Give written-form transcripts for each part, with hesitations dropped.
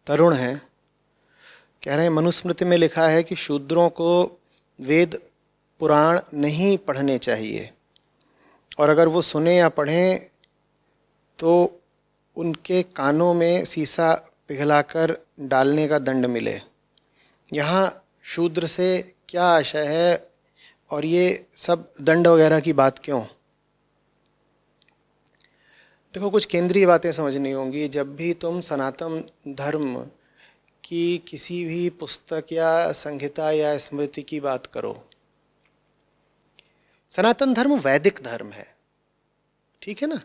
तरुण हैं, कह रहे हैं मनुस्मृति में लिखा है कि शूद्रों को वेद पुराण नहीं पढ़ने चाहिए, और अगर वो सुने या पढ़ें तो उनके कानों में सीसा पिघलाकर डालने का दंड मिले। यहाँ शूद्र से क्या आशय है और ये सब दंड वगैरह की बात क्यों? देखो, कुछ केंद्रीय बातें समझनी होंगी। जब भी तुम सनातन धर्म की किसी भी पुस्तक या संहिता या स्मृति की बात करो, सनातन धर्म वैदिक धर्म है, ठीक है ना?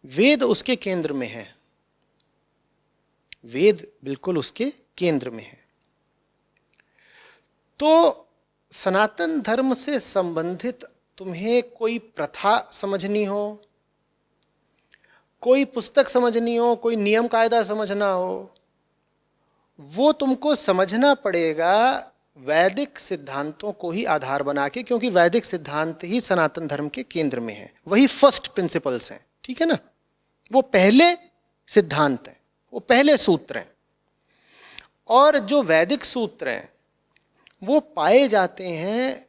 वेद उसके केंद्र में है, वेद बिल्कुल उसके केंद्र में है। तो सनातन धर्म से संबंधित तुम्हें कोई प्रथा समझनी हो, कोई पुस्तक समझनी हो, कोई नियम कायदा समझना हो, वो तुमको समझना पड़ेगा वैदिक सिद्धांतों को ही आधार बना के, क्योंकि वैदिक सिद्धांत ही सनातन धर्म के केंद्र में है। वही फर्स्ट प्रिंसिपल्स हैं, ठीक है ना? वो पहले सिद्धांत हैं, वो पहले सूत्र हैं। और जो वैदिक सूत्र हैं वो पाए जाते हैं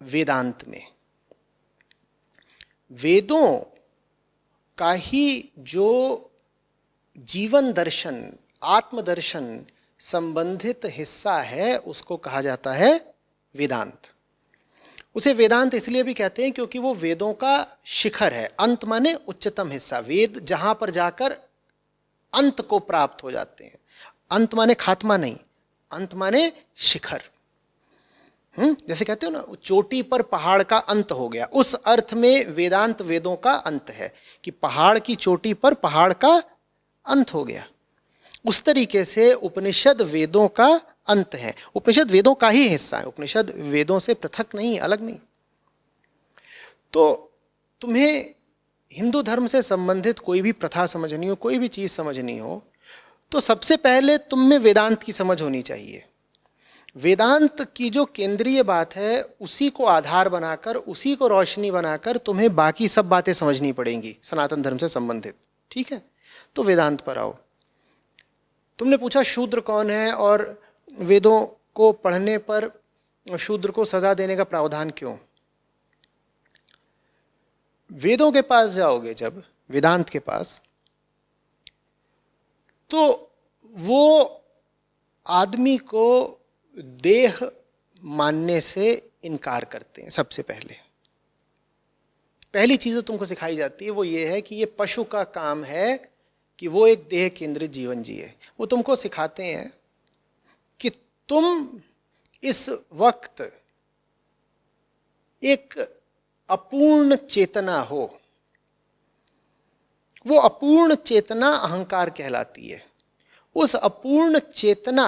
वेदांत में। वेदों का ही जो जीवन दर्शन, आत्मदर्शन संबंधित हिस्सा है उसको कहा जाता है वेदांत। उसे वेदांत इसलिए भी कहते हैं क्योंकि वो वेदों का शिखर है। अंत माने उच्चतम हिस्सा, वेद जहां पर जाकर अंत को प्राप्त हो जाते हैं। अंत माने खात्मा नहीं, अंत माने शिखर। जैसे कहते हो ना, चोटी पर पहाड़ का अंत हो गया, उस अर्थ में वेदांत वेदों का अंत है कि पहाड़ की चोटी पर पहाड़ का अंत हो गया। उस तरीके से उपनिषद वेदों का अंत है। उपनिषद वेदों का ही हिस्सा है, उपनिषद वेदों से पृथक नहीं, अलग नहीं। तो तुम्हें हिंदू धर्म से संबंधित कोई भी प्रथा समझनी हो, कोई भी चीज समझनी हो, तो सबसे पहले तुम में वेदांत की समझ होनी चाहिए। वेदांत की जो केंद्रीय बात है उसी को आधार बनाकर, उसी को रोशनी बनाकर तुम्हें बाकी सब बातें समझनी पड़ेंगी सनातन धर्म से संबंधित, ठीक है? तो वेदांत पर आओ। तुमने पूछा शूद्र कौन है और वेदों को पढ़ने पर शूद्र को सजा देने का प्रावधान क्यों? वेदों के पास जाओगे जब, वेदांत के पास, तो वो आदमी को देह मानने से इनकार करते हैं। सबसे पहली चीज तुमको सिखाई जाती है वो ये है कि ये पशु का काम है कि वो एक देह केंद्रित जीवन जिए। वो तुमको सिखाते हैं कि तुम इस वक्त एक अपूर्ण चेतना हो। वो अपूर्ण चेतना अहंकार कहलाती है। उस अपूर्ण चेतना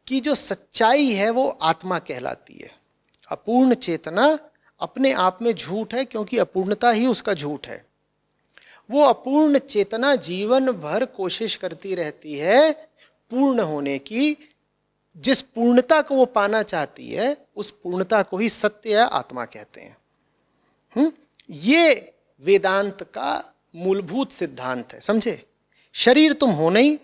की जो सच्चाई है वो आत्मा कहलाती है। अपूर्ण चेतना अपने आप में झूठ है, क्योंकि अपूर्णता ही उसका झूठ है। वो अपूर्ण चेतना जीवन भर कोशिश करती रहती है पूर्ण होने की। जिस पूर्णता को वो पाना चाहती है उस पूर्णता को ही सत्य या आत्मा कहते हैं। ये वेदांत का मूलभूत सिद्धांत है, समझे? शरीर तुम हो नहीं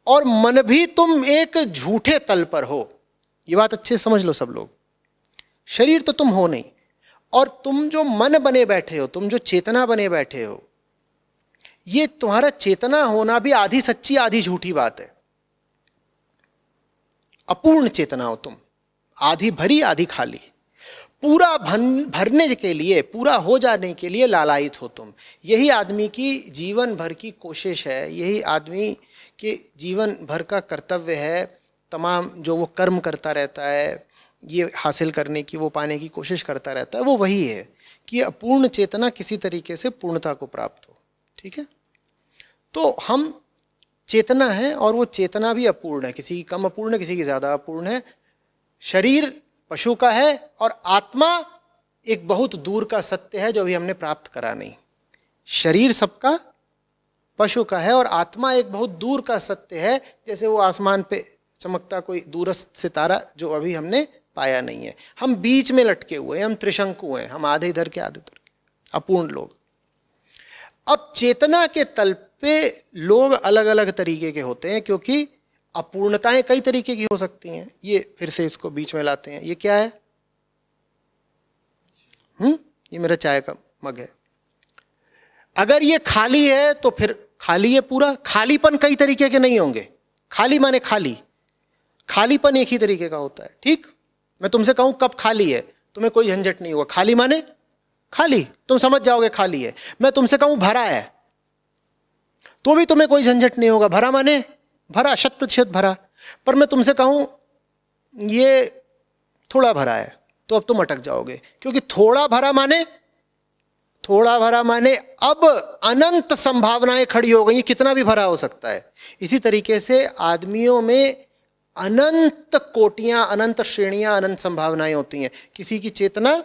और मन भी तुम एक झूठे तल पर हो। ये बात अच्छे से समझ लो सब लोग। शरीर तो तुम हो नहीं, और तुम जो मन बने बैठे हो, तुम जो चेतना बने बैठे हो, ये तुम्हारा चेतना होना भी आधी सच्ची आधी झूठी बात है। अपूर्ण चेतना हो तुम, आधी भरी आधी खाली। पूरा भरने के लिए, पूरा हो जाने के लिए लालायित हो तुम। यही आदमी की जीवन भर की कोशिश है, यही आदमी के जीवन भर का कर्तव्य है। तमाम जो वो कर्म करता रहता है, ये हासिल करने की, वो पाने की कोशिश करता रहता है, वो वही है कि अपूर्ण चेतना किसी तरीके से पूर्णता को प्राप्त हो, ठीक है? तो हम चेतना है और वो चेतना भी अपूर्ण है, किसी की कम अपूर्ण है, किसी की ज़्यादा अपूर्ण है। शरीर पशु का है और आत्मा एक बहुत दूर का सत्य है जो अभी हमने प्राप्त करा नहीं। शरीर सबका पशु का है और आत्मा एक बहुत दूर का सत्य है, जैसे वो आसमान पे चमकता कोई दूरस्थ सितारा जो अभी हमने पाया नहीं है। हम बीच में लटके हुए हैं, हम त्रिशंकु हैं, हम आधे इधर के आधे उधर के, अपूर्ण लोग। अब चेतना के तल पे लोग अलग अलग तरीके के होते हैं, क्योंकि अपूर्णताएं कई तरीके की हो सकती हैं। ये फिर से इसको बीच में लाते हैं, ये क्या है? ये मेरा चाय का मग है। अगर ये खाली है तो फिर खाली है पूरा। खालीपन कई तरीके के नहीं होंगे। खाली माने खाली, खालीपन एक ही तरीके का होता है। ठीक, मैं तुमसे कहूं कप खाली है, तुम्हें कोई झंझट नहीं होगा। खाली माने खाली, तुम समझ जाओगे खाली है। मैं तुमसे कहूं भरा है, तो भी तुम्हें कोई झंझट नहीं होगा। भरा माने भरा, 100% भरा। पर मैं तुमसे कहूं ये थोड़ा भरा है, तो अब तुम अटक जाओगे, क्योंकि थोड़ा भरा माने अब अनंत संभावनाएं खड़ी हो गई, कितना भी भरा हो सकता है। इसी तरीके से आदमियों में अनंत कोटियां, अनंत श्रेणियां, अनंत संभावनाएं होती हैं। किसी की चेतना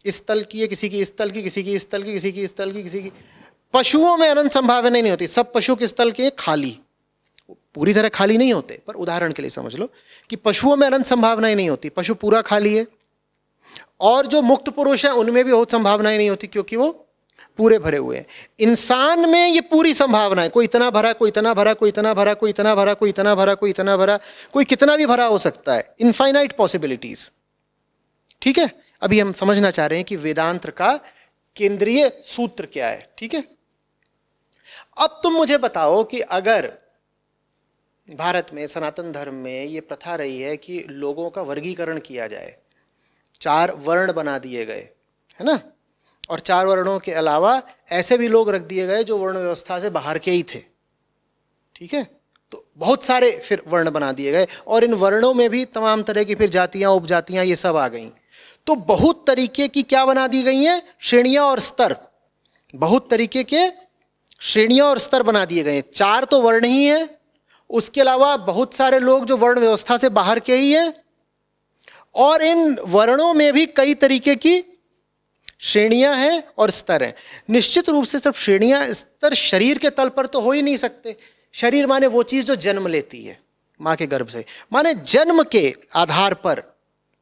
इस तल की है, किसी की इस तल की, किसी की इस तल की, किसी की इस तल की, किसी की। पशुओं में अनंत संभावनाएं नहीं होती। सब पशु किस तल के? खाली। पूरी तरह खाली नहीं होते, पर उदाहरण के लिए समझ लो कि पशुओं में अनंत संभावनाएं नहीं होती। पशु पूरा खाली है। और जो मुक्त पुरुष है उनमें भी बहुत संभावनाएं नहीं होती, क्योंकि वो पूरे भरे हुए हैं। इंसान में ये पूरी संभावना है। कोई इतना भरा, कोई इतना भरा, कोई इतना भरा, कोई इतना भरा, कोई इतना भरा, कोई इतना भरा, कोई कितना भी भरा हो सकता है। Infinite possibilities. ठीक है, अभी हम समझना चाह रहे हैं कि वेदांत का केंद्रीय सूत्र क्या है। ठीक है, अब तुम मुझे बताओ कि अगर भारत में, सनातन धर्म में ये प्रथा रही है कि लोगों का वर्गीकरण किया जाए, 4 वर्ण बना दिए गए, है ना, और 4 वर्णों के अलावा ऐसे भी लोग रख दिए गए जो वर्ण व्यवस्था से बाहर के ही थे। ठीक है, तो बहुत सारे फिर वर्ण बना दिए गए, और इन वर्णों में भी तमाम तरह की फिर जातियां, उपजातियां, ये सब आ गई। तो बहुत तरीके की क्या बना दी गई हैं? श्रेणियां और स्तर। बहुत तरीके के श्रेणियां और स्तर बना दिए गए। 4 तो वर्ण ही है, उसके अलावा बहुत सारे लोग जो वर्ण व्यवस्था से बाहर के ही हैं, और इन वर्णों में भी कई तरीके की श्रेणियां हैं और स्तर हैं। निश्चित रूप से सिर्फ श्रेणियां, स्तर शरीर के तल पर तो हो ही नहीं सकते। शरीर माने वो चीज जो जन्म लेती है मां के गर्भ से, माने जन्म के आधार पर,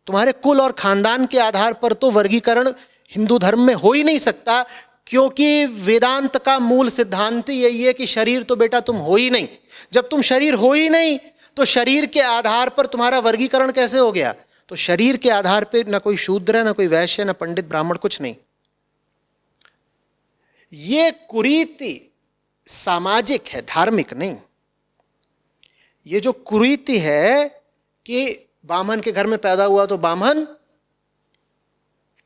तुम्हारे कुल और खानदान के आधार पर तो वर्गीकरण हिंदू धर्म में हो ही नहीं सकता, क्योंकि वेदांत का मूल सिद्धांत यही है कि शरीर तो बेटा तुम हो ही नहीं। जब तुम शरीर हो ही नहीं, तो शरीर के आधार पर तुम्हारा वर्गीकरण कैसे हो गया? तो शरीर के आधार पर ना कोई शूद्र है, ना कोई वैश्य, ना पंडित ब्राह्मण, कुछ नहीं। ये कुरीति सामाजिक है, धार्मिक नहीं। ये जो कुरीति है कि ब्राह्मण के घर में पैदा हुआ तो ब्राह्मण,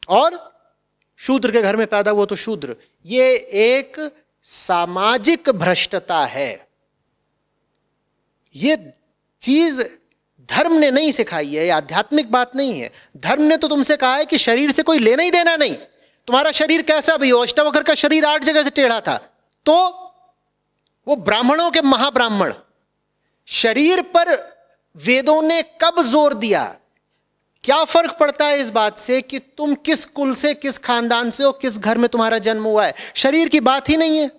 और शूद्र के घर में पैदा हुआ तो शूद्र, ये एक सामाजिक भ्रष्टता है। ये चीज धर्म ने नहीं सिखाई है, ये आध्यात्मिक बात नहीं है। धर्म ने तो तुमसे कहा है कि शरीर से कोई लेना ही देना नहीं। तुम्हारा शरीर कैसा भी हो, अष्टावक्र का शरीर 8 जगह से टेढ़ा था, तो वो ब्राह्मणों के महाब्राह्मण। शरीर पर वेदों ने कब जोर दिया? क्या फर्क पड़ता है इस बात से कि तुम किस कुल से, किस खानदान से हो, किस घर में तुम्हारा जन्म हुआ है? शरीर की बात ही नहीं है,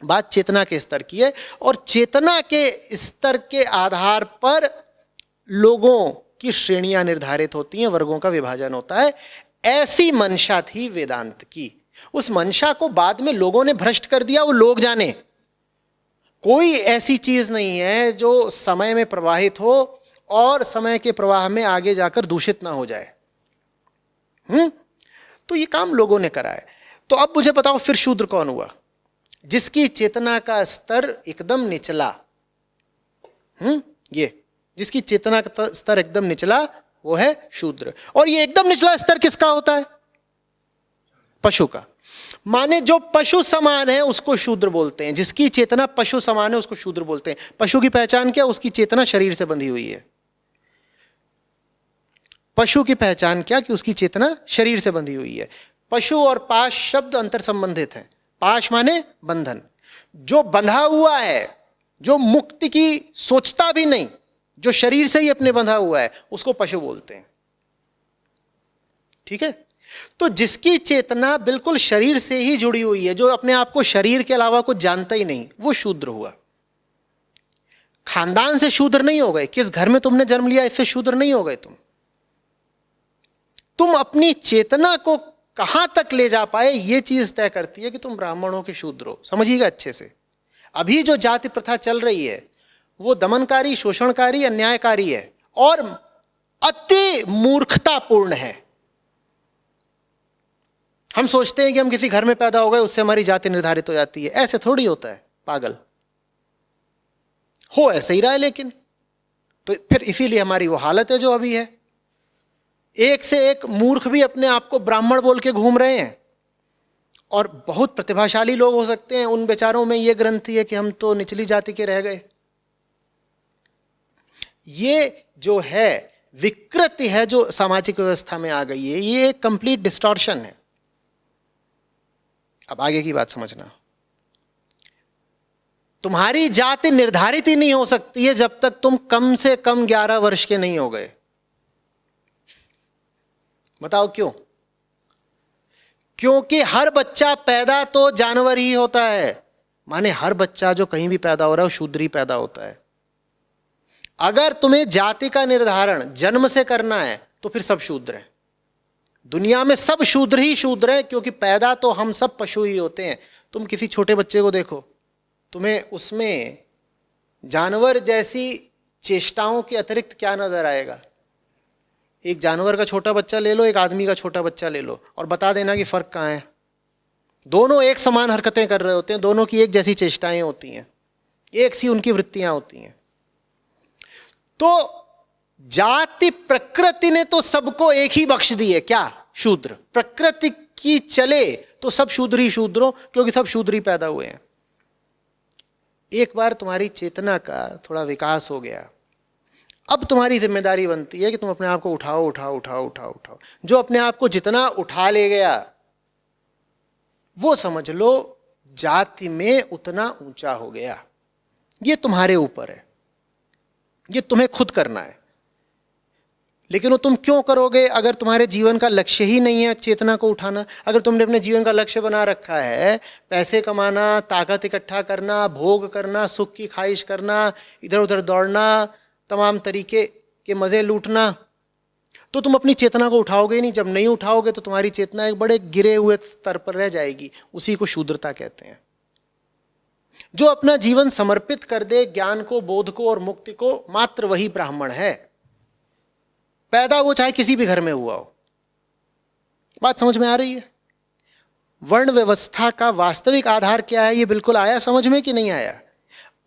बात चेतना के स्तर की है। और चेतना के स्तर के आधार पर लोगों की श्रेणियां निर्धारित होती हैं, वर्गों का विभाजन होता है। ऐसी मंशा थी वेदांत की। उस मंशा को बाद में लोगों ने भ्रष्ट कर दिया, वो लोग जाने। कोई ऐसी चीज नहीं है जो समय में प्रवाहित हो और समय के प्रवाह में आगे जाकर दूषित ना हो जाए। तो ये काम लोगों ने करा है। तो अब मुझे बताओ, फिर शूद्र कौन हुआ? जिसकी चेतना का स्तर एकदम निचला, ये जिसकी चेतना का स्तर एकदम निचला, वो है शूद्र। और ये एकदम निचला स्तर किसका होता है? पशु का। माने जो पशु समान है उसको शूद्र बोलते हैं। जिसकी चेतना पशु समान है उसको शूद्र बोलते हैं। पशु की पहचान क्या? उसकी चेतना शरीर से बंधी हुई है। पशु की पहचान क्या? कि उसकी चेतना शरीर से बंधी हुई है। पशु और पाश शब्द अंतर संबंधित हैं। पाश माने बंधन। जो बंधा हुआ है, जो मुक्ति की सोचता भी नहीं, जो शरीर से ही अपने बंधा हुआ है, उसको पशु बोलते हैं। ठीक है, तो जिसकी चेतना बिल्कुल शरीर से ही जुड़ी हुई है, जो अपने आप को शरीर के अलावा कुछ जानता ही नहीं, वो शूद्र हुआ। खानदान से शूद्र नहीं हो गए, किस घर में तुमने जन्म लिया इससे शूद्र नहीं हो गए तुम अपनी चेतना को कहां तक ले जा पाए ये चीज तय करती है कि तुम ब्राह्मण हो कि शूद्र हो। समझिएगा अच्छे से, अभी जो जाति प्रथा चल रही है वो दमनकारी, शोषणकारी, अन्यायकारी है और अति मूर्खतापूर्ण है। हम सोचते हैं कि हम किसी घर में पैदा हो गए उससे हमारी जाति निर्धारित हो जाती है, ऐसे थोड़ी होता है, पागल हो ऐसे ही रहा है। लेकिन तो फिर इसीलिए हमारी वो हालत है जो अभी है। एक से एक मूर्ख भी अपने आप को ब्राह्मण बोल के घूम रहे हैं, और बहुत प्रतिभाशाली लोग हो सकते हैं, उन बेचारों में ये ग्रंथि है कि हम तो निचली जाति के रह गए। ये जो है विकृति है जो सामाजिक व्यवस्था में आ गई है, ये एक कंप्लीट डिस्टॉर्शन है। अब आगे की बात समझना, तुम्हारी जाति निर्धारित ही नहीं हो सकती है जब तक तुम कम से कम 11 वर्ष के नहीं हो गए। बताओ क्यों? क्योंकि हर बच्चा पैदा तो जानवर ही होता है, माने हर बच्चा जो कहीं भी पैदा हो रहा है वो शूद्र ही पैदा होता है। अगर तुम्हें जाति का निर्धारण जन्म से करना है तो फिर सब शूद्र हैं। दुनिया में सब शूद्र ही शूद्र हैं, क्योंकि पैदा तो हम सब पशु ही होते हैं। तुम किसी छोटे बच्चे को देखो, तुम्हें उसमें जानवर जैसी चेष्टाओं के अतिरिक्त क्या नजर आएगा? एक जानवर का छोटा बच्चा ले लो, एक आदमी का छोटा बच्चा ले लो, और बता देना कि फर्क कहाँ है। दोनों एक समान हरकतें कर रहे होते हैं, दोनों की एक जैसी चेष्टाएं होती हैं, एक सी उनकी वृत्तियां होती हैं। तो जाति प्रकृति ने तो सबको एक ही बख्श दी है, क्या? शूद्र। प्रकृति की चले तो सब शूद्र ही शूद्र हो, क्योंकि सब शूद्र ही पैदा हुए हैं। एक बार तुम्हारी चेतना का थोड़ा विकास हो गया, अब तुम्हारी जिम्मेदारी बनती है कि तुम अपने आप को उठाओ उठाओ उठाओ उठाओ उठाओ। जो अपने आप को जितना उठा ले गया वो समझ लो जाति में उतना ऊंचा हो गया। ये तुम्हारे ऊपर है, ये तुम्हें खुद करना है। लेकिन वो तुम क्यों करोगे अगर तुम्हारे जीवन का लक्ष्य ही नहीं है चेतना को उठाना? अगर तुमने अपने जीवन का लक्ष्य बना रखा है पैसे कमाना, ताकत इकट्ठा करना, भोग करना, सुख की ख्वाहिश करना, इधर उधर दौड़ना, तमाम तरीके के मजे लूटना, तो तुम अपनी चेतना को उठाओगे नहीं। जब नहीं उठाओगे तो तुम्हारी चेतना एक बड़े गिरे हुए स्तर पर रह जाएगी। उसी को शूद्रता कहते हैं। जो अपना जीवन समर्पित कर दे ज्ञान को, बोध को और मुक्ति को, मात्र वही ब्राह्मण है। पैदा वो चाहे किसी भी घर में हुआ हो। बात समझ में आ रही है? वर्ण व्यवस्था का वास्तविक आधार क्या है, ये बिल्कुल आया समझ में कि नहीं आया?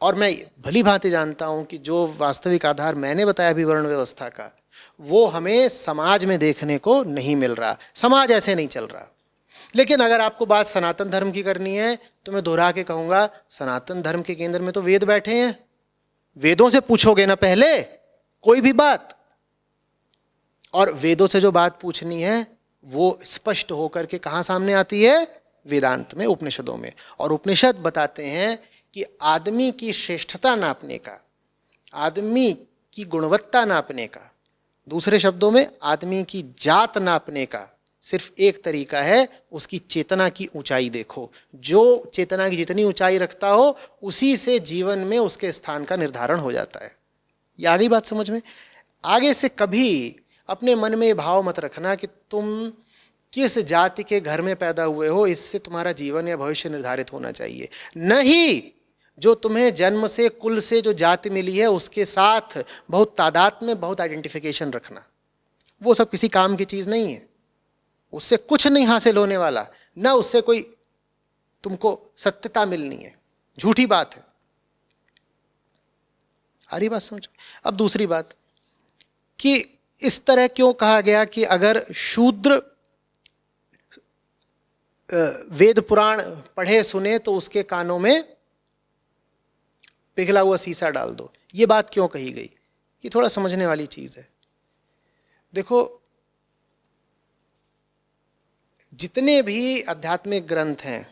और मैं भली भांति जानता हूं कि जो वास्तविक आधार मैंने बताया भी वर्ण व्यवस्था का, वो हमें समाज में देखने को नहीं मिल रहा। समाज ऐसे नहीं चल रहा। लेकिन अगर आपको बात सनातन धर्म की करनी है तो मैं दोहरा के कहूंगा, सनातन धर्म के केंद्र में तो वेद बैठे हैं। वेदों से पूछोगे ना पहले कोई भी बात, और वेदों से जो बात पूछनी है वो स्पष्ट होकर के कहाँ सामने आती है? वेदांत में, उपनिषदों में। और उपनिषद बताते हैं कि आदमी की श्रेष्ठता नापने का, आदमी की गुणवत्ता नापने का, दूसरे शब्दों में आदमी की जात नापने का सिर्फ एक तरीका है, उसकी चेतना की ऊंचाई देखो। जो चेतना की जितनी ऊंचाई रखता हो उसी से जीवन में उसके स्थान का निर्धारण हो जाता है। ये आ गई बात समझ में? आगे से कभी अपने मन में ये भाव मत रखना कि तुम किस जाति के घर में पैदा हुए हो, इससे तुम्हारा जीवन या भविष्य निर्धारित होना चाहिए। नहीं, जो तुम्हें जन्म से, कुल से जो जाति मिली है उसके साथ बहुत तादाद में, बहुत आइडेंटिफिकेशन रखना। वो सब किसी काम की चीज़ नहीं है, उससे कुछ नहीं हासिल होने वाला, ना उससे कोई तुमको सत्यता मिलनी है, झूठी बात है। आ रही बात समझ? अब दूसरी बात कि इस तरह क्यों कहा गया कि अगर शूद्र वेद पुराण पढ़े सुने तो उसके कानों में पिघला हुआ शीशा डाल दो। ये बात क्यों कही गई? ये थोड़ा समझने वाली चीज है। देखो, जितने भी आध्यात्मिक ग्रंथ हैं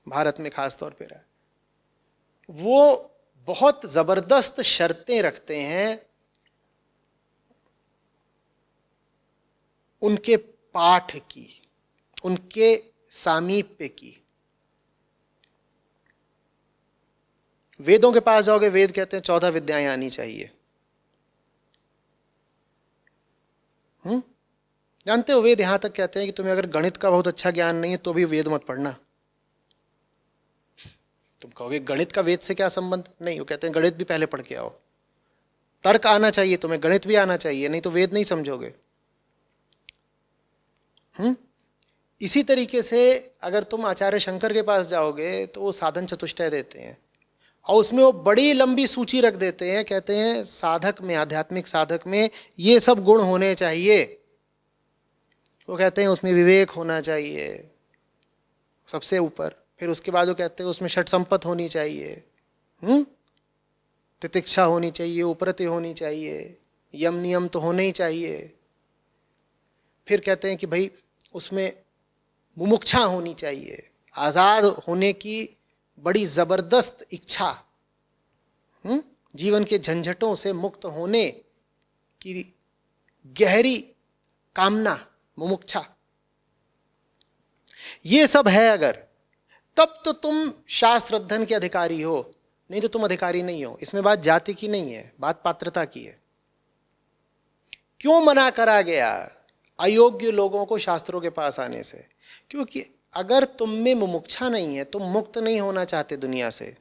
भारत में खास तौर पर, वो बहुत जबरदस्त शर्तें रखते हैं उनके पाठ की, उनके सामीप्य की। वेदों के पास जाओगे, वेद कहते हैं 14 विद्याएं आनी चाहिए। जानते हो वेद यहाँ तक कहते हैं कि तुम्हें अगर गणित का बहुत अच्छा ज्ञान नहीं है तो भी वेद मत पढ़ना। तुम कहोगे गणित का वेद से क्या संबंध? नहीं, वो कहते हैं गणित भी पहले पढ़ के आओ, तर्क आना चाहिए तुम्हें, गणित भी आना चाहिए, नहीं तो वेद नहीं समझोगे। इसी तरीके से अगर तुम आचार्य शंकर के पास जाओगे तो वो साधन चतुष्टय देते हैं और उसमें वो बड़ी लंबी सूची रख देते हैं, कहते हैं साधक में, आध्यात्मिक साधक में ये सब गुण होने चाहिए। वो कहते हैं उसमें विवेक होना चाहिए सबसे ऊपर, फिर उसके बाद वो कहते हैं उसमें षट संपत्ति होनी चाहिए, तितिक्षा होनी चाहिए, उपरति होनी चाहिए, यम नियम तो होने ही चाहिए। फिर कहते हैं कि भाई उसमें मुमुक्षा होनी चाहिए, आज़ाद होने की बड़ी ज़बरदस्त इच्छा, जीवन के झंझटों से मुक्त होने की गहरी कामना, मुमुक्षा, ये सब है अगर, तब तो तुम शास्त्र अध्ययन के अधिकारी हो, नहीं तो तुम अधिकारी नहीं हो। इसमें बात जाति की नहीं है, बात पात्रता की है। क्यों मना करा गया अयोग्य लोगों को शास्त्रों के पास आने से? क्योंकि अगर तुम में मुमुक्षा नहीं है, तुम मुक्त नहीं होना चाहते दुनिया से,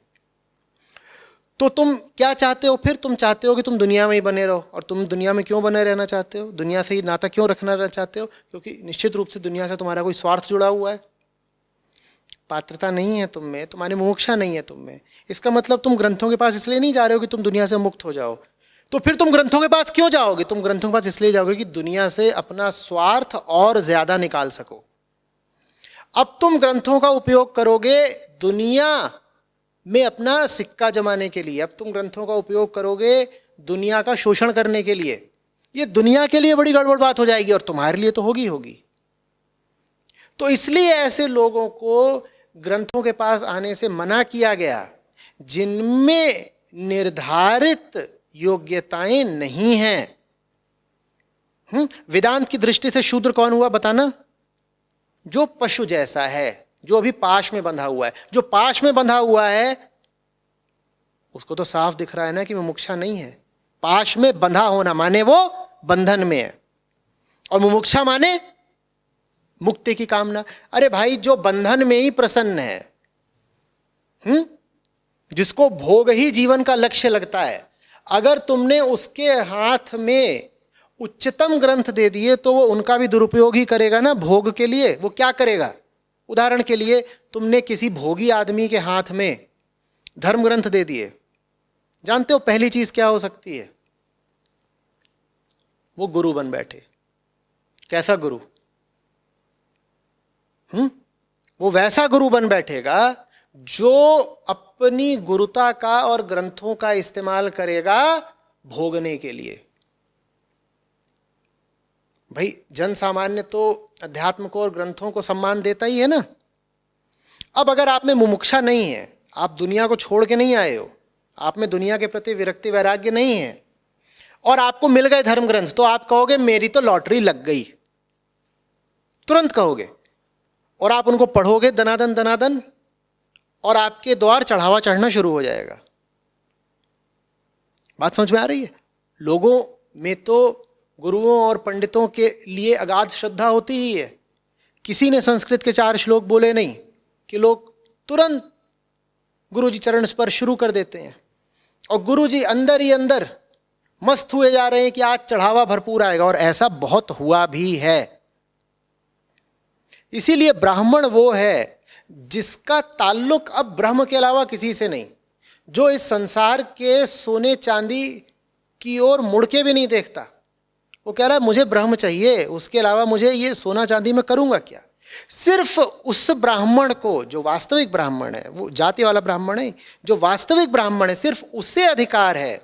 तो तुम क्या चाहते हो? फिर तुम चाहते हो कि तुम दुनिया में ही बने रहो। और तुम दुनिया में क्यों बने रहना चाहते हो? दुनिया से ही नाता क्यों रखना चाहते हो? क्योंकि निश्चित रूप से दुनिया से तुम्हारा कोई स्वार्थ जुड़ा हुआ है, पात्रता नहीं है तुम में, तुम्हारी मुमुक्षा नहीं है तुम में। इसका मतलब तुम ग्रंथों के पास इसलिए नहीं जा रहे हो कि तुम दुनिया से मुक्त हो जाओ। तो फिर तुम ग्रंथों के पास क्यों जाओगे? तुम ग्रंथों के पास इसलिए जाओगे कि दुनिया से अपना स्वार्थ और ज्यादा निकाल सको। अब तुम ग्रंथों का उपयोग करोगे दुनिया में अपना सिक्का जमाने के लिए, अब तुम ग्रंथों का उपयोग करोगे दुनिया का शोषण करने के लिए। ये दुनिया के लिए बड़ी गड़बड़ बात हो जाएगी और तुम्हारे लिए तो होगी होगी। तो इसलिए ऐसे लोगों को ग्रंथों के पास आने से मना किया गया जिनमें निर्धारित योग्यताएं नहीं हैं। वेदांत की दृष्टि से शूद्र कौन हुआ बताना? जो पशु जैसा है, जो अभी पाश में बंधा हुआ है। जो पाश में बंधा हुआ है उसको तो साफ दिख रहा है ना कि मुमुक्षा नहीं है। पाश में बंधा होना माने वो बंधन में है, और मुमुक्षा माने मुक्ति की कामना। अरे भाई, जो बंधन में ही प्रसन्न है, जिसको भोग ही जीवन का लक्ष्य लगता है, अगर तुमने उसके हाथ में उच्चतम ग्रंथ दे दिए तो वो उनका भी दुरुपयोग ही करेगा ना भोग के लिए। वो क्या करेगा? उदाहरण के लिए तुमने किसी भोगी आदमी के हाथ में धर्म ग्रंथ दे दिए, जानते हो पहली चीज क्या हो सकती है? वो गुरु बन बैठे। कैसा गुरु? वो वैसा गुरु बन बैठेगा जो अपनी गुरुता का और ग्रंथों का इस्तेमाल करेगा भोगने के लिए। भाई, जन सामान्य तो अध्यात्म को और ग्रंथों को सम्मान देता ही है ना। अब अगर आप में मुमुक्षा नहीं है, आप दुनिया को छोड़ के नहीं आए हो, आप में दुनिया के प्रति विरक्ति वैराग्य नहीं है, और आपको मिल गए धर्म ग्रंथ, तो आप कहोगे मेरी तो लॉटरी लग गई, तुरंत कहोगे। और आप उनको पढ़ोगे दनादन दनादन, और आपके द्वार चढ़ावा चढ़ना शुरू हो जाएगा। बात समझ में आ रही है? लोगों में तो गुरुओं और पंडितों के लिए अगाध श्रद्धा होती ही है। किसी ने संस्कृत के 4 श्लोक बोले नहीं कि लोग तुरंत गुरुजी चरण स्पर्श शुरू कर देते हैं, और गुरुजी अंदर ही अंदर मस्त हुए जा रहे हैं कि आज चढ़ावा भरपूर आएगा। और ऐसा बहुत हुआ भी है। इसीलिए ब्राह्मण वो है जिसका ताल्लुक अब ब्रह्म के अलावा किसी से नहीं, जो इस संसार के सोने चांदी की ओर मुड़ के भी नहीं देखता। वो कह रहा है मुझे ब्रह्म चाहिए, उसके अलावा मुझे ये सोना चांदी में करूंगा क्या। सिर्फ उस ब्राह्मण को, जो वास्तविक ब्राह्मण है, वो जाति वाला ब्राह्मण है, जो वास्तविक ब्राह्मण है, सिर्फ उससे अधिकार है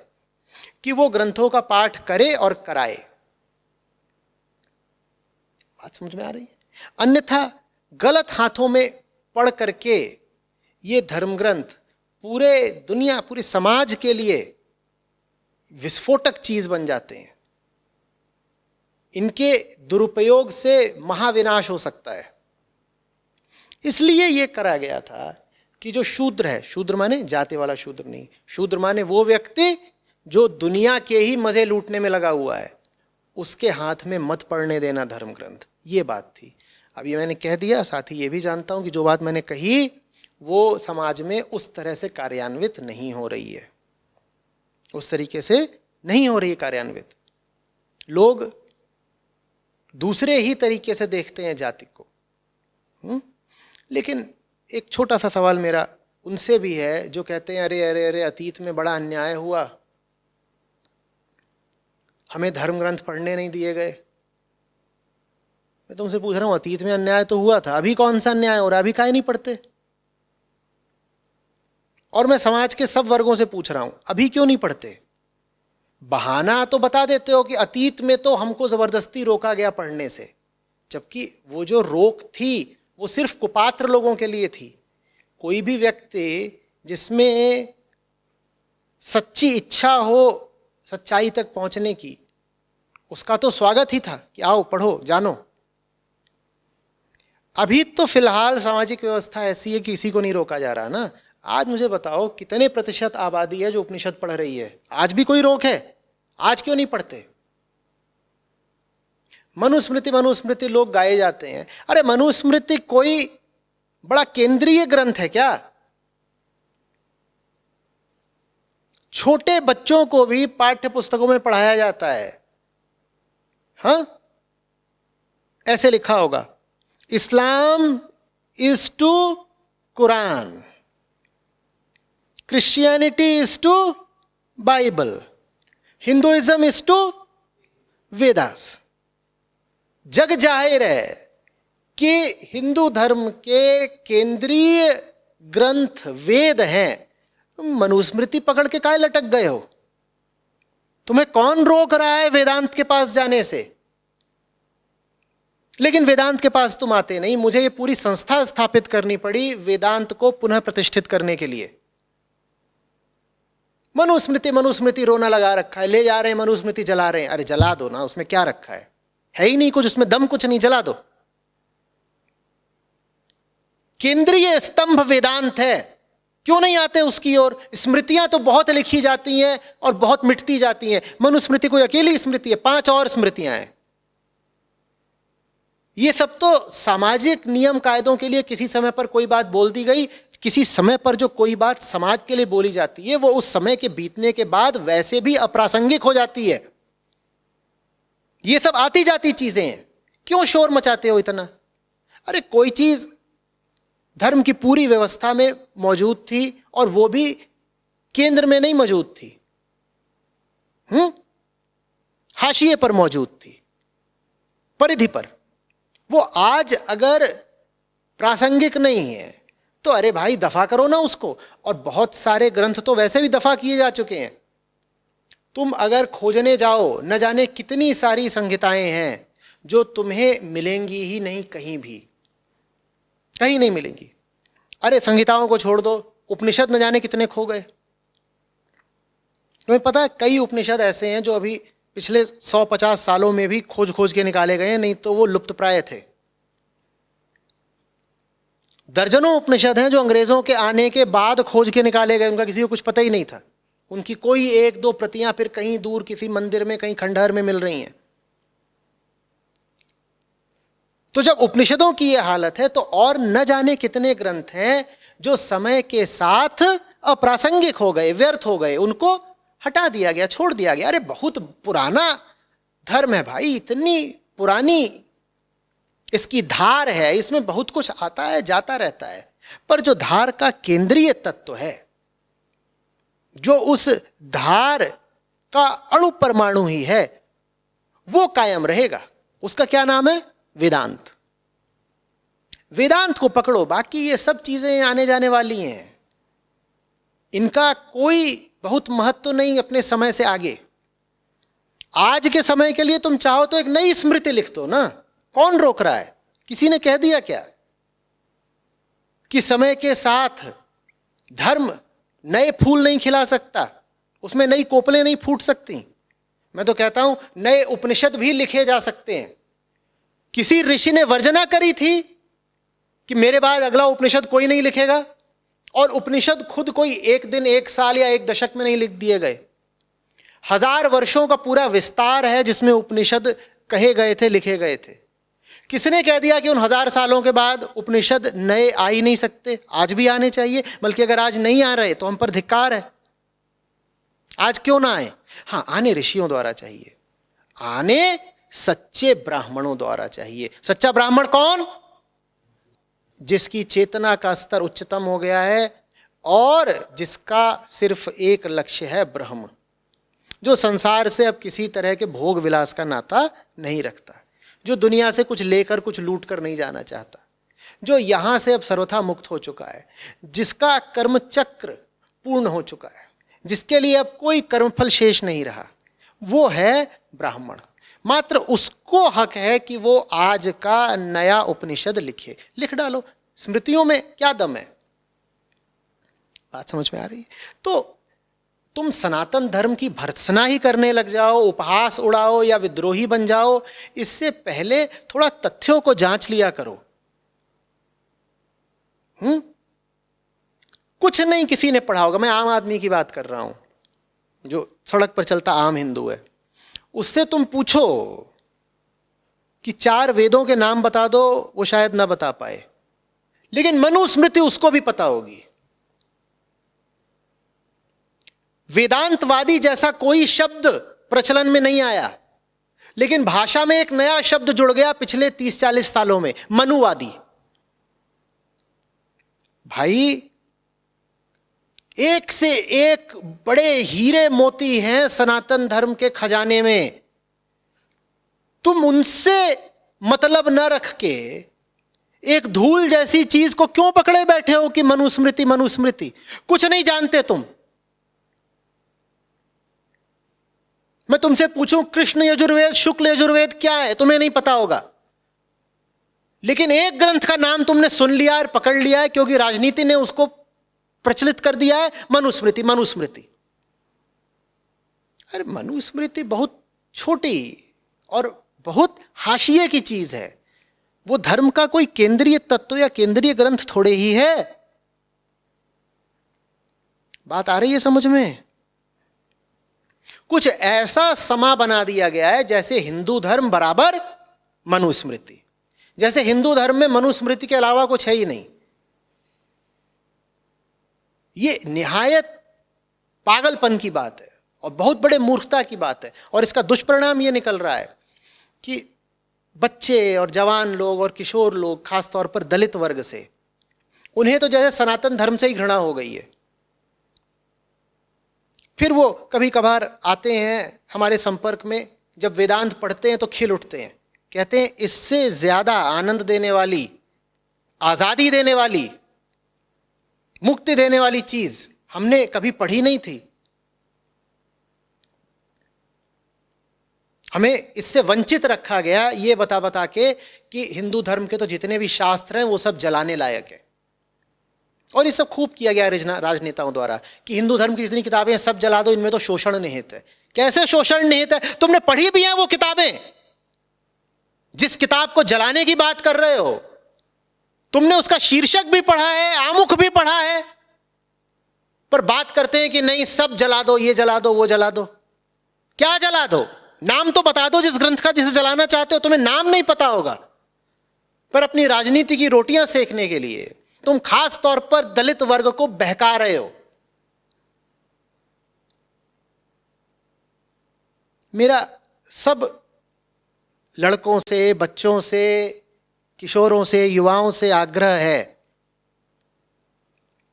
कि वो ग्रंथों का पाठ करे और कराए। बात समझ में आ रही है? अन्यथा गलत हाथों में पढ़ करके ये धर्म ग्रंथ पूरे दुनिया, पूरे समाज के लिए विस्फोटक चीज बन जाते हैं। इनके दुरुपयोग से महाविनाश हो सकता है। इसलिए यह करा गया था कि जो शूद्र है, शूद्र माने जाति वाला शूद्र नहीं, शूद्र माने वो व्यक्ति जो दुनिया के ही मजे लूटने में लगा हुआ है, उसके हाथ में मत पड़ने देना धर्म ग्रंथ, ये बात थी। अब ये मैंने कह दिया, साथ ही ये भी जानता हूं कि जो बात मैंने कही वो समाज में उस तरह से कार्यान्वित नहीं हो रही है, उस तरीके से नहीं हो रही है कार्यान्वित। लोग दूसरे ही तरीके से देखते हैं जाति को। लेकिन एक छोटा सा सवाल मेरा उनसे भी है जो कहते हैं अरे अरे अरे अतीत में बड़ा अन्याय हुआ, हमें धर्म ग्रंथ पढ़ने नहीं दिए गए। मैं तुमसे पूछ रहा हूं, अतीत में अन्याय तो हुआ था, अभी कौन सा अन्याय हो रहा है? अभी काहे नहीं पढ़ते? और मैं समाज के सब वर्गों से पूछ रहा हूं, अभी क्यों नहीं पढ़ते? बहाना तो बता देते हो कि अतीत में तो हमको जबरदस्ती रोका गया पढ़ने से, जबकि वो जो रोक थी वो सिर्फ कुपात्र लोगों के लिए थी। कोई भी व्यक्ति जिसमें सच्ची इच्छा हो सच्चाई तक पहुंचने की, उसका तो स्वागत ही था कि आओ पढ़ो जानो। अभी तो फिलहाल सामाजिक व्यवस्था ऐसी है कि किसी को नहीं रोका जा रहा ना। आज मुझे बताओ कितने प्रतिशत आबादी है जो उपनिषद पढ़ रही है? आज भी कोई रोक है? आज क्यों नहीं पढ़ते? मनुस्मृति मनुस्मृति लोग गाए जाते हैं। अरे मनुस्मृति कोई बड़ा केंद्रीय ग्रंथ है क्या? छोटे बच्चों को भी पाठ्य पुस्तकों में पढ़ाया जाता है। हाँ, ऐसे लिखा होगा, Islam is to Quran, Christianity is to Bible, Hinduism is to Vedas. जग जाहिर है कि हिंदू धर्म के केंद्रीय ग्रंथ वेद हैं। मनुस्मृति पकड़ के काहे लटक गए हो? तुम्हें कौन रोक रहा है वेदांत के पास जाने से? लेकिन वेदांत के पास तुम आते नहीं। मुझे ये पूरी संस्था स्थापित करनी पड़ी वेदांत को पुनः प्रतिष्ठित करने के लिए। मनुस्मृति मनुस्मृति रोना लगा रखा है, ले जा रहे हैं मनुस्मृति जला रहे हैं। अरे जला दो ना, उसमें क्या रखा है ही नहीं कुछ, उसमें दम कुछ नहीं, जला दो। केंद्रीय स्तंभ वेदांत है, क्यों नहीं आते उसकी ओर? स्मृतियां तो बहुत लिखी जाती हैं और बहुत मिटती जाती हैं। मनुस्मृति कोई अकेली स्मृति है, 5 और स्मृतियां हैं। ये सब तो सामाजिक नियम कायदों के लिए किसी समय पर कोई बात बोल दी गई, किसी समय पर जो कोई बात समाज के लिए बोली जाती है वो उस समय के बीतने के बाद वैसे भी अप्रासंगिक हो जाती है। ये सब आती जाती चीजें हैं, क्यों शोर मचाते हो इतना? अरे कोई चीज धर्म की पूरी व्यवस्था में मौजूद थी और वो भी केंद्र में नहीं मौजूद थी, हाशिए पर मौजूद थी, परिधि पर। वो आज अगर प्रासंगिक नहीं है तो अरे भाई दफा करो ना उसको। और बहुत सारे ग्रंथ तो वैसे भी दफा किए जा चुके हैं। तुम अगर खोजने जाओ, न जाने कितनी सारी संहिताएं हैं जो तुम्हें मिलेंगी ही नहीं, कहीं भी, कहीं नहीं मिलेंगी। अरे संहिताओं को छोड़ दो, उपनिषद न जाने कितने खो गए। तुम्हें पता है कई उपनिषद ऐसे हैं जो अभी पिछले 100-50 सालों में भी खोज खोज के निकाले गए हैं, नहीं तो वो लुप्त प्राय थे। दर्जनों उपनिषद हैं जो अंग्रेजों के आने के बाद खोज के निकाले गए, उनका किसी को कुछ पता ही नहीं था। उनकी कोई 1-2 प्रतियां फिर कहीं दूर किसी मंदिर में, कहीं खंडहर में मिल रही हैं। तो जब उपनिषदों की यह हालत है तो और न जाने कितने ग्रंथ हैं जो समय के साथ अप्रासंगिक हो गए, व्यर्थ हो गए, उनको हटा दिया गया, छोड़ दिया गया। अरे बहुत पुराना धर्म है भाई, इतनी पुरानी इसकी धार है, इसमें बहुत कुछ आता है जाता रहता है, पर जो धार का केंद्रीय तत्व है, जो उस धार का अणु परमाणु ही है, वो कायम रहेगा। उसका क्या नाम है? वेदांत। वेदांत को पकड़ो, बाकी ये सब चीजें आने जाने वाली हैं, इनका कोई बहुत महत्व नहीं अपने समय से आगे। आज के समय के लिए तुम चाहो तो एक नई स्मृति लिख दो ना, कौन रोक रहा है? किसी ने कह दिया क्या कि समय के साथ धर्म नए फूल नहीं खिला सकता, उसमें नई कोपलें नहीं फूट सकती? मैं तो कहता हूं नए उपनिषद भी लिखे जा सकते हैं। किसी ऋषि ने वर्जना करी थी कि मेरे बाद अगला उपनिषद कोई नहीं लिखेगा, और उपनिषद खुद कोई 1 दिन, 1 साल या 1 दशक में नहीं लिख दिए गए। 1000 वर्षों का पूरा विस्तार है जिसमें उपनिषद कहे गए थे, लिखे गए थे। किसने कह दिया कि उन 1000 सालों के बाद उपनिषद नए आ ही नहीं सकते? आज भी आने चाहिए, बल्कि अगर आज नहीं आ रहे तो हम पर धिक्कार है। आज क्यों ना आए? हाँ, आने ऋषियों द्वारा चाहिए, आने सच्चे ब्राह्मणों द्वारा चाहिए। सच्चा ब्राह्मण कौन? जिसकी चेतना का स्तर उच्चतम हो गया है और जिसका सिर्फ एक लक्ष्य है, ब्रह्म। जो संसार से अब किसी तरह के भोग विलास का नाता नहीं रखता, जो दुनिया से कुछ लेकर कुछ लूट कर नहीं जाना चाहता, जो यहां से अब सर्वथा मुक्त हो चुका है, जिसका कर्म चक्र पूर्ण हो चुका है, जिसके लिए अब कोई कर्मफल शेष नहीं रहा, वो है ब्राह्मण। मात्र उसको हक है कि वो आज का नया उपनिषद लिखे। लिख डालो, स्मृतियों में क्या दम है? बात समझ में आ रही है? तो तुम सनातन धर्म की भर्त्सना ही करने लग जाओ, उपहास उड़ाओ या विद्रोही बन जाओ, इससे पहले थोड़ा तथ्यों को जांच लिया करो। कुछ नहीं किसी ने पढ़ा होगा, मैं आम आदमी की बात कर रहा हूं, जो सड़क पर चलता आम हिंदू है, उससे तुम पूछो कि 4 वेदों के नाम बता दो, वो शायद ना बता पाए, लेकिन मनुस्मृति उसको भी पता होगी। वेदांतवादी जैसा कोई शब्द प्रचलन में नहीं आया, लेकिन भाषा में एक नया शब्द जुड़ गया पिछले 30-40 सालों में, मनुवादी। भाई, एक से एक बड़े हीरे मोती हैं सनातन धर्म के खजाने में। तुम उनसे मतलब न रख के एक धूल जैसी चीज को क्यों पकड़े बैठे हो कि मनुस्मृति मनुस्मृति? कुछ नहीं जानते तुम। मैं तुमसे पूछूं कृष्ण यजुर्वेद, शुक्ल यजुर्वेद क्या है, तुम्हें नहीं पता होगा, लेकिन एक ग्रंथ का नाम तुमने सुन लिया और पकड़ लिया है क्योंकि राजनीति ने उसको प्रचलित कर दिया है, मनुस्मृति मनुस्मृति। अरे मनुस्मृति बहुत छोटी और बहुत हाशिए की चीज है, वो धर्म का कोई केंद्रीय तत्व या केंद्रीय ग्रंथ थोड़े ही है। बात आ रही है समझ में? कुछ ऐसा समा बना दिया गया है जैसे हिंदू धर्म बराबर मनुस्मृति, जैसे हिंदू धर्म में मनुस्मृति के अलावा कुछ है ही नहीं। ये निहायत पागलपन की बात है और बहुत बड़े मूर्खता की बात है। और इसका दुष्परिणाम ये निकल रहा है कि बच्चे और जवान लोग और किशोर लोग, खासतौर पर दलित वर्ग से, उन्हें तो जैसे सनातन धर्म से ही घृणा हो गई है। फिर वो कभी कभार आते हैं हमारे संपर्क में, जब वेदांत पढ़ते हैं तो खिल उठते हैं, कहते हैं इससे ज्यादा आनंद देने वाली, आजादी देने वाली, मुक्ति देने वाली चीज हमने कभी पढ़ी नहीं थी। हमें इससे वंचित रखा गया ये बता बता के कि हिंदू धर्म के तो जितने भी शास्त्र हैं वो सब जलाने लायक है। और ये सब खूब किया गया राजनेताओं द्वारा कि हिंदू धर्म की जितनी किताबें हैं सब जला दो, इनमें तो शोषण निहित है। कैसे शोषण निहित है? तुमने पढ़ी भी हैं वो किताबें? जिस किताब को जलाने की बात कर रहे हो, तुमने उसका शीर्षक भी पढ़ा है, आमुख भी पढ़ा है, पर बात करते हैं कि नहीं सब जला दो, ये जला दो, वो जला दो। क्या जला दो? नाम तो बता दो जिस ग्रंथ का जिसे जलाना चाहते हो। तुम्हें नाम नहीं पता होगा, पर अपनी राजनीति की रोटियां सेकने के लिए तुम खास तौर पर दलित वर्ग को बहका रहे हो। मेरा सब लड़कों से, बच्चों से, किशोरों से, युवाओं से आग्रह है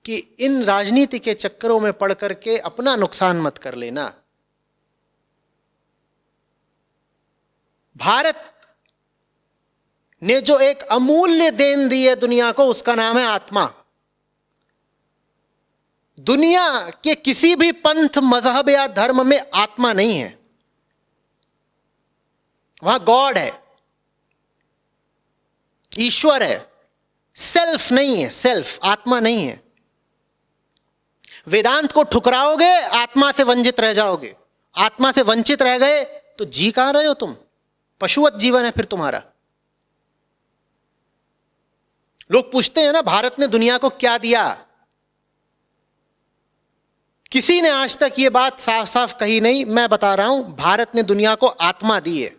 कि इन राजनीति के चक्करों में पड़ करके अपना नुकसान मत कर लेना। भारत ने जो एक अमूल्य देन दी है दुनिया को, उसका नाम है आत्मा। दुनिया के किसी भी पंथ, मजहब या धर्म में आत्मा नहीं है। वहां गॉड है, ईश्वर है, सेल्फ नहीं है, सेल्फ आत्मा नहीं है। वेदांत को ठुकराओगे, आत्मा से वंचित रह जाओगे। आत्मा से वंचित रह गए तो जी कहां रहे हो तुम? पशुवत जीवन है फिर तुम्हारा। लोग पूछते हैं ना, भारत ने दुनिया को क्या दिया? किसी ने आज तक ये बात साफ साफ कही नहीं। मैं बता रहा हूं, भारत ने दुनिया को आत्मा दी है।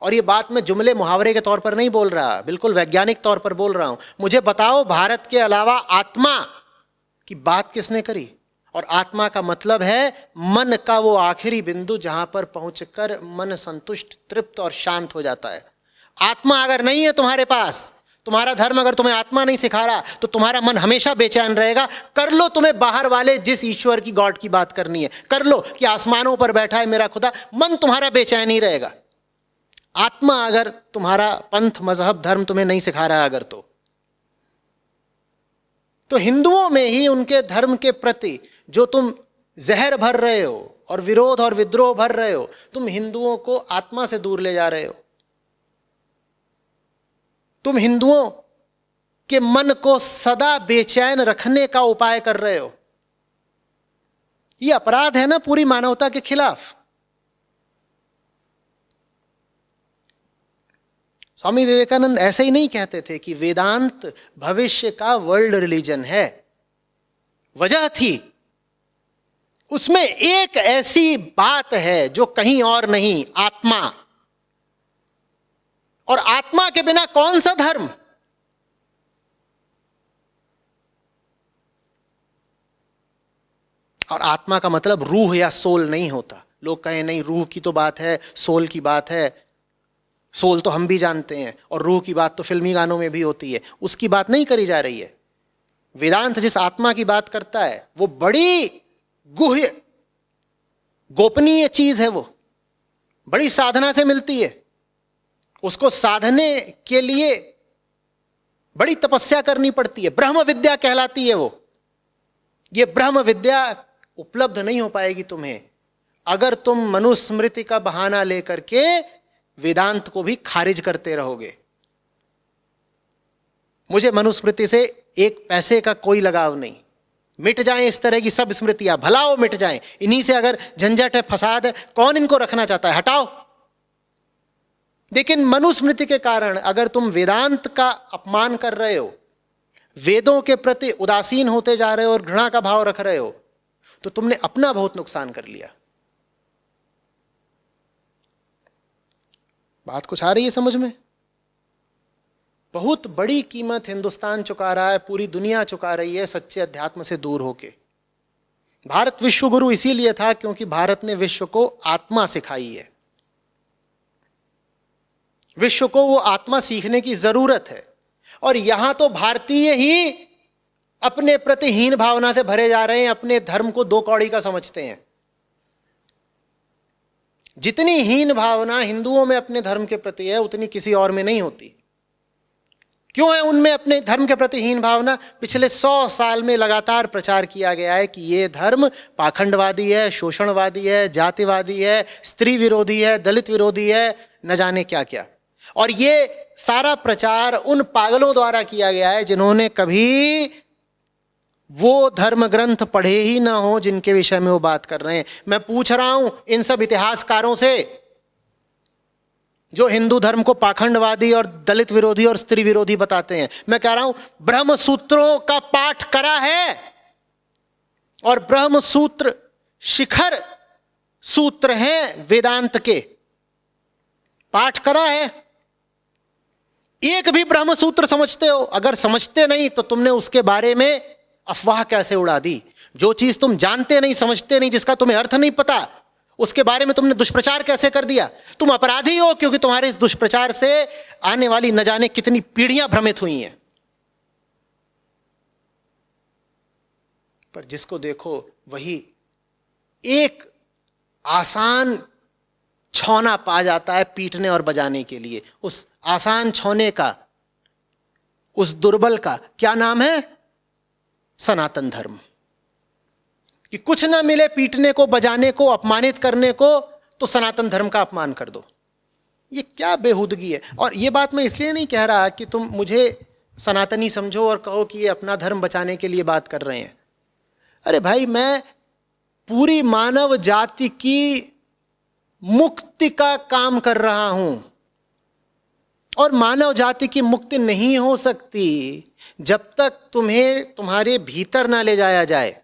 और ये बात मैं जुमले मुहावरे के तौर पर नहीं बोल रहा, बिल्कुल वैज्ञानिक तौर पर बोल रहा हूं। मुझे बताओ, भारत के अलावा आत्मा की बात किसने करी? और आत्मा का मतलब है मन का वो आखिरी बिंदु जहां पर पहुंचकर मन संतुष्ट, तृप्त और शांत हो जाता है। आत्मा अगर नहीं है तुम्हारे पास, तुम्हारा धर्म अगर तुम्हें आत्मा नहीं सिखा रहा, तो तुम्हारा मन हमेशा बेचैन रहेगा। कर लो तुम्हें बाहर वाले जिस ईश्वर की, गॉड की बात करनी है, कर लो कि आसमानों पर बैठा है मेरा खुदा, मन तुम्हारा बेचैन ही रहेगा। आत्मा अगर तुम्हारा पंथ, मजहब, धर्म तुम्हें नहीं सिखा रहा अगर तो हिंदुओं में ही उनके धर्म के प्रति जो तुम जहर भर रहे हो और विरोध और विद्रोह भर रहे हो, तुम हिंदुओं को आत्मा से दूर ले जा रहे हो। तुम हिंदुओं के मन को सदा बेचैन रखने का उपाय कर रहे हो। यह अपराध है ना पूरी मानवता के खिलाफ। स्वामी विवेकानंद ऐसे ही नहीं कहते थे कि वेदांत भविष्य का वर्ल्ड रिलीजन है। वजह थी, उसमें एक ऐसी बात है जो कहीं और नहीं, आत्मा। और आत्मा के बिना कौन सा धर्म? और आत्मा का मतलब रूह या सोल नहीं होता। लोग कहें नहीं, रूह की तो बात है, सोल की बात है। सोल तो हम भी जानते हैं, और रूह की बात तो फिल्मी गानों में भी होती है। उसकी बात नहीं करी जा रही है। वेदांत जिस आत्मा की बात करता है वो बड़ी गुह्य, गोपनीय चीज है। वो बड़ी साधना से मिलती है। उसको साधने के लिए बड़ी तपस्या करनी पड़ती है। ब्रह्म विद्या कहलाती है वो। ये ब्रह्म विद्या उपलब्ध नहीं हो पाएगी तुम्हें अगर तुम मनुस्मृति का बहाना लेकर के वेदांत को भी खारिज करते रहोगे। मुझे मनुस्मृति से एक पैसे का कोई लगाव नहीं। मिट जाएं इस तरह की सब स्मृतियां, भला वो मिट जाएं। इन्हीं से अगर झंझट है, फसाद है, कौन इनको रखना चाहता है? हटाओ। लेकिन मनुस्मृति के कारण अगर तुम वेदांत का अपमान कर रहे हो, वेदों के प्रति उदासीन होते जा रहे हो और घृणा का भाव रख रहे हो, तो तुमने अपना बहुत नुकसान कर लिया। बात कुछ आ रही है समझ में? बहुत बड़ी कीमत हिंदुस्तान चुका रहा है, पूरी दुनिया चुका रही है सच्चे अध्यात्म से दूर होके। भारत विश्व गुरु इसीलिए था क्योंकि भारत ने विश्व को आत्मा सिखाई है। विश्व को वो आत्मा सीखने की जरूरत है। और यहां तो भारतीय ही अपने प्रति हीन भावना से भरे जा रहे हैं, अपने धर्म को दो कौड़ी का समझते हैं। जितनी हीन भावना हिंदुओं में अपने धर्म के प्रति है, उतनी किसी और में नहीं होती। क्यों है उनमें अपने धर्म के प्रति हीन भावना? पिछले 100 साल में लगातार प्रचार किया गया है कि ये धर्म पाखंडवादी है, शोषणवादी है, जातिवादी है, स्त्री विरोधी है, दलित विरोधी है, न जाने क्या क्या। और ये सारा प्रचार उन पागलों द्वारा किया गया है जिन्होंने कभी वो धर्म ग्रंथ पढ़े ही ना हो जिनके विषय में वो बात कर रहे हैं। मैं पूछ रहा हूं इन सब इतिहासकारों से जो हिंदू धर्म को पाखंडवादी और दलित विरोधी और स्त्री विरोधी बताते हैं, मैं कह रहा हूं ब्रह्म सूत्रों का पाठ करा है? और ब्रह्म सूत्र शिखर सूत्र हैं वेदांत के, पाठ करा है? एक भी ब्रह्म सूत्र समझते हो? अगर समझते नहीं तो तुमने उसके बारे में अफवाह कैसे उड़ा दी? जो चीज तुम जानते नहीं, समझते नहीं, जिसका तुम्हें अर्थ नहीं पता, उसके बारे में तुमने दुष्प्रचार कैसे कर दिया? तुम अपराधी हो क्योंकि तुम्हारे इस दुष्प्रचार से आने वाली न जाने कितनी पीढ़ियां भ्रमित हुई हैं। पर जिसको देखो वही एक आसान छौना पा जाता है पीटने और बजाने के लिए। उस आसान छौने का, उस दुर्बल का क्या नाम है? सनातन धर्म। कि कुछ ना मिले पीटने को, बजाने को, अपमानित करने को, तो सनातन धर्म का अपमान कर दो। ये क्या बेहूदगी है। और ये बात मैं इसलिए नहीं कह रहा कि तुम मुझे सनातनी समझो और कहो कि ये अपना धर्म बचाने के लिए बात कर रहे हैं। अरे भाई, मैं पूरी मानव जाति की मुक्ति का काम कर रहा हूं। और मानव जाति की मुक्ति नहीं हो सकती जब तक तुम्हें तुम्हारे भीतर ना ले जाया जाए।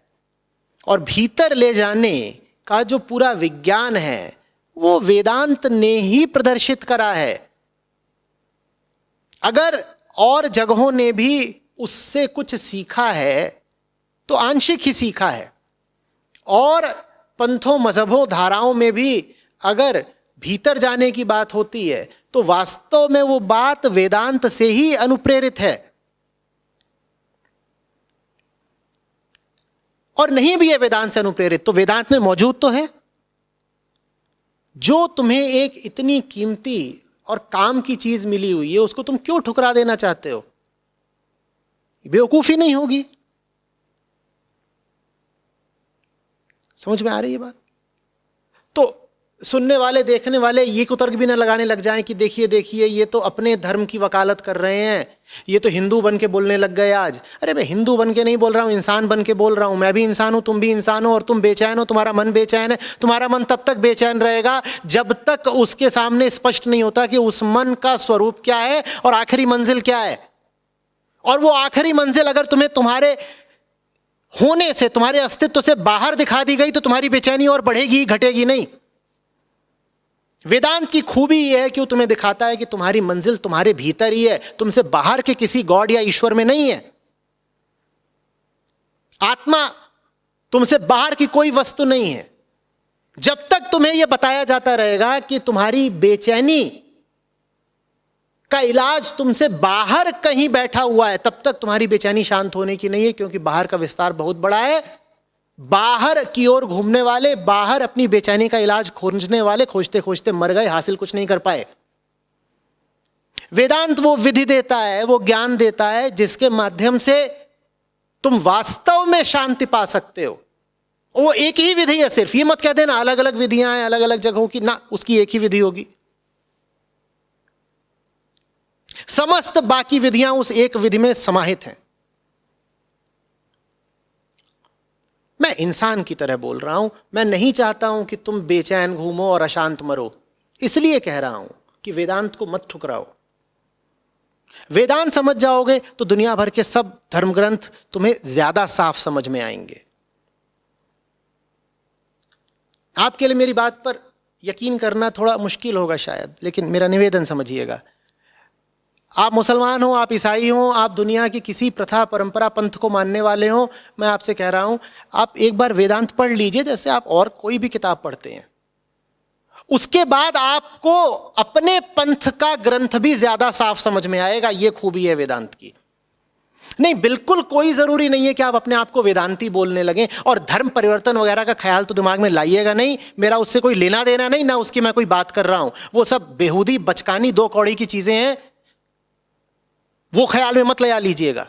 और भीतर ले जाने का जो पूरा विज्ञान है वो वेदांत ने ही प्रदर्शित करा है। अगर और जगहों ने भी उससे कुछ सीखा है तो आंशिक ही सीखा है, और पंथों मजहबों धाराओं में भी अगर भीतर जाने की बात होती है तो वास्तव में वो बात वेदांत से ही अनुप्रेरित है। और नहीं भी है वेदांत से अनुप्रेरित तो वेदांत में मौजूद तो है। जो तुम्हें एक इतनी कीमती और काम की चीज मिली हुई है उसको तुम क्यों ठुकरा देना चाहते हो? बेवकूफी नहीं होगी? समझ में आ रही है बात? तो सुनने वाले देखने वाले ये कुतर्क भी ना लगाने लग जाएं कि देखिए देखिए ये तो अपने धर्म की वकालत कर रहे हैं, ये तो हिंदू बन के बोलने लग गए आज। अरे मैं हिंदू बन के नहीं बोल रहा हूं, इंसान बन के बोल रहा हूं। मैं भी इंसान हूं, तुम भी इंसान हो, और तुम बेचैन हो, तुम्हारा मन बेचैन है। तुम्हारा मन तब तक बेचैन रहेगा जब तक उसके सामने स्पष्ट नहीं होता कि उस मन का स्वरूप क्या है और आखिरी मंजिल क्या है। और वो आखिरी मंजिल अगर तुम्हें तुम्हारे होने से, तुम्हारे अस्तित्व से बाहर दिखा दी गई तो तुम्हारी बेचैनी और बढ़ेगी, घटेगी नहीं। वेदांत की खूबी यह है कि वो तुम्हें दिखाता है कि तुम्हारी मंजिल तुम्हारे भीतर ही है, तुमसे बाहर के किसी गॉड या ईश्वर में नहीं है। आत्मा तुमसे बाहर की कोई वस्तु नहीं है। जब तक तुम्हें यह बताया जाता रहेगा कि तुम्हारी बेचैनी का इलाज तुमसे बाहर कहीं बैठा हुआ है, तब तक तुम्हारी बेचैनी शांत होने की नहीं है, क्योंकि बाहर का विस्तार बहुत बड़ा है। बाहर की ओर घूमने वाले, बाहर अपनी बेचैनी का इलाज खोजने वाले खोजते खोजते मर गए, हासिल कुछ नहीं कर पाए। वेदांत वो विधि देता है, वो ज्ञान देता है जिसके माध्यम से तुम वास्तव में शांति पा सकते हो। वो एक ही विधि है सिर्फ, ये मत कह देना अलग अलग विधियां हैं अलग अलग जगहों की, ना, उसकी एक ही विधि होगी। समस्त बाकी विधियां उस एक विधि में समाहित हैं। मैं इंसान की तरह बोल रहा हूं, मैं नहीं चाहता हूं कि तुम बेचैन घूमो और अशांत मरो, इसलिए कह रहा हूं कि वेदांत को मत ठुकराओ। वेदांत समझ जाओगे तो दुनिया भर के सब धर्म ग्रंथ तुम्हें ज्यादा साफ समझ में आएंगे। आपके लिए मेरी बात पर यकीन करना थोड़ा मुश्किल होगा शायद, लेकिन मेरा निवेदन समझिएगा। आप मुसलमान हो, आप ईसाई हो, आप दुनिया की किसी प्रथा परंपरा पंथ को मानने वाले हो, मैं आपसे कह रहा हूं आप एक बार वेदांत पढ़ लीजिए जैसे आप और कोई भी किताब पढ़ते हैं। उसके बाद आपको अपने पंथ का ग्रंथ भी ज्यादा साफ समझ में आएगा। ये खूबी है वेदांत की। नहीं, बिल्कुल कोई जरूरी नहीं है कि आप अपने आप को वेदांती बोलने लगें, और धर्म परिवर्तन वगैरह का ख्याल तो दिमाग में लाइएगा नहीं। मेरा उससे कोई लेना देना नहीं, ना उसकी मैं कोई बात कर रहा हूं। वो सब बेहूदी बचकानी दो कौड़ी की चीजें हैं, वो ख्याल में मत लगा लीजिएगा।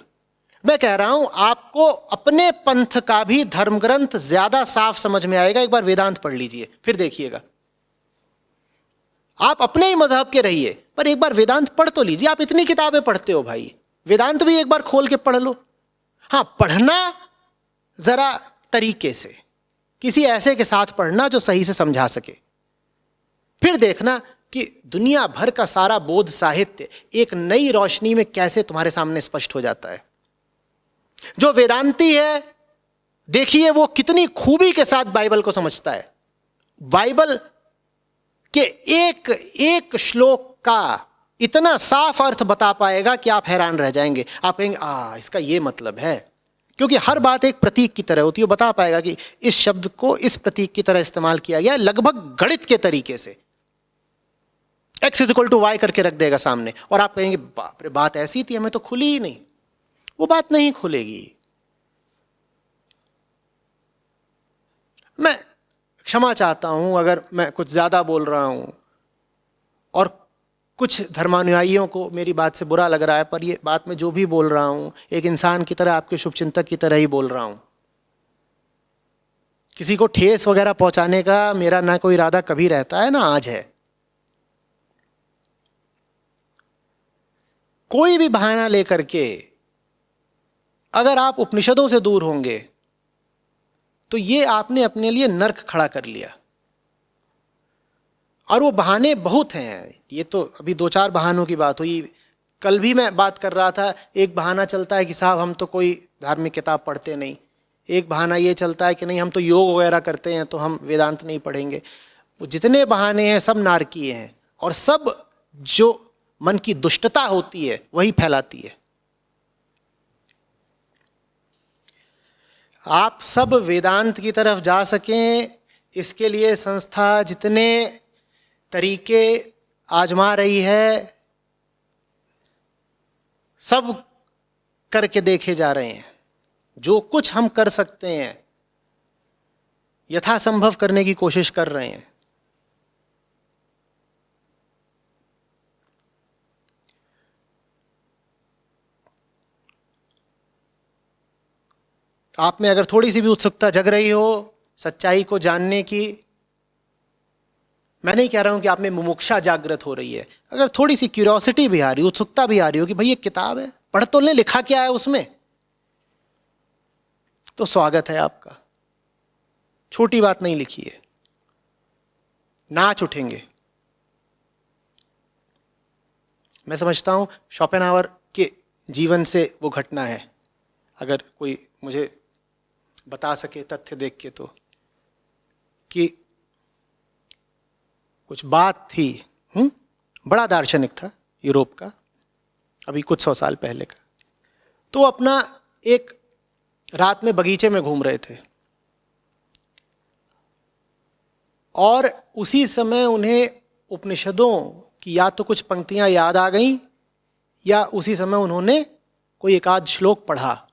मैं कह रहा हूं आपको अपने पंथ का भी धर्म ग्रंथ ज्यादा साफ समझ में आएगा। एक बार वेदांत पढ़ लीजिए, फिर देखिएगा। आप अपने ही मजहब के रहिए, पर एक बार वेदांत पढ़ तो लीजिए। आप इतनी किताबें पढ़ते हो भाई, वेदांत भी एक बार खोल के पढ़ लो। हाँ, पढ़ना जरा तरीके से, किसी ऐसे के साथ पढ़ना जो सही से समझा सके। फिर देखना कि दुनिया भर का सारा बोध साहित्य एक नई रोशनी में कैसे तुम्हारे सामने स्पष्ट हो जाता है। जो वेदांती है, देखिए वो कितनी खूबी के साथ बाइबल को समझता है। बाइबल के एक एक श्लोक का इतना साफ अर्थ बता पाएगा कि आप हैरान रह जाएंगे। आप कहेंगे इसका ये मतलब है, क्योंकि हर बात एक प्रतीक की तरह होती है। वो बता पाएगा कि इस शब्द को इस प्रतीक की तरह इस्तेमाल किया गया, लगभग गणित के तरीके से। x = y करके रख देगा सामने, और आप कहेंगे बाप रे, बात ऐसी थी, हमें तो खुली ही नहीं। वो बात नहीं खुलेगी। मैं क्षमा चाहता हूं अगर मैं कुछ ज्यादा बोल रहा हूं और कुछ धर्मानुयायियों को मेरी बात से बुरा लग रहा है, पर ये बात मैं जो भी बोल रहा हूं एक इंसान की तरह, आपके शुभचिंतक की तरह ही बोल रहा हूं। किसी को ठेस वगैरह पहुंचाने का मेरा ना कोई इरादा कभी रहता है ना आज है। कोई भी बहाना लेकर के अगर आप उपनिषदों से दूर होंगे तो ये आपने अपने लिए नर्क खड़ा कर लिया। और वो बहाने बहुत हैं। ये तो अभी 2-4 बहानों की बात हुई। कल भी मैं बात कर रहा था, एक बहाना चलता है कि साहब हम तो कोई धार्मिक किताब पढ़ते नहीं। एक बहाना ये चलता है कि नहीं हम तो योग वगैरह करते हैं तो हम वेदांत नहीं पढ़ेंगे। वो जितने बहाने हैं सब नारकीय हैं, और सब जो मन की दुष्टता होती है वही फैलाती है। आप सब वेदांत की तरफ जा सकें, इसके लिए संस्था जितने तरीके आजमा रही है सब करके देखे जा रहे हैं। जो कुछ हम कर सकते हैं यथासंभव करने की कोशिश कर रहे हैं। आप में अगर थोड़ी सी भी उत्सुकता जग रही हो सच्चाई को जानने की, मैं नहीं कह रहा हूं कि आप में मुमुक्षा जागृत हो रही है, अगर थोड़ी सी क्यूरियोसिटी भी आ रही, उत्सुकता भी आ रही हो कि भाई ये किताब है, पढ़ तो ले, लिखा क्या है उसमें, तो स्वागत है आपका। छोटी बात नहीं लिखी है, नाच उठेंगे। मैं समझता हूं शोपेनहावर के जीवन से वो घटना है, अगर कोई मुझे बता सके तथ्य देख के, तो कि कुछ बात थी, बड़ा दार्शनिक था यूरोप का, अभी कुछ 100 साल पहले का। तो अपना एक रात में बगीचे में घूम रहे थे और उसी समय उन्हें उपनिषदों की या तो कुछ पंक्तियां याद आ गईं या उसी समय उन्होंने कोई एक आध श्लोक पढ़ा,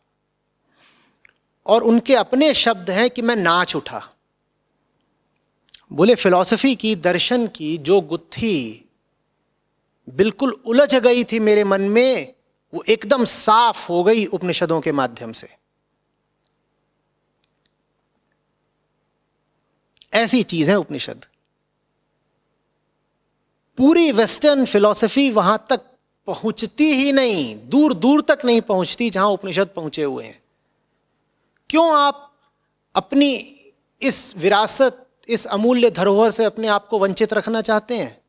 और उनके अपने शब्द हैं कि मैं नाच उठा। बोले फिलॉसफी की, दर्शन की जो गुत्थी बिल्कुल उलझ गई थी मेरे मन में, वो एकदम साफ हो गई उपनिषदों के माध्यम से। ऐसी चीज है उपनिषद। पूरी वेस्टर्न फिलॉसफी वहां तक पहुंचती ही नहीं, दूर दूर तक नहीं पहुंचती जहां उपनिषद पहुंचे हुए हैं। क्यों आप अपनी इस विरासत, इस अमूल्य धरोहर से अपने आप को वंचित रखना चाहते हैं?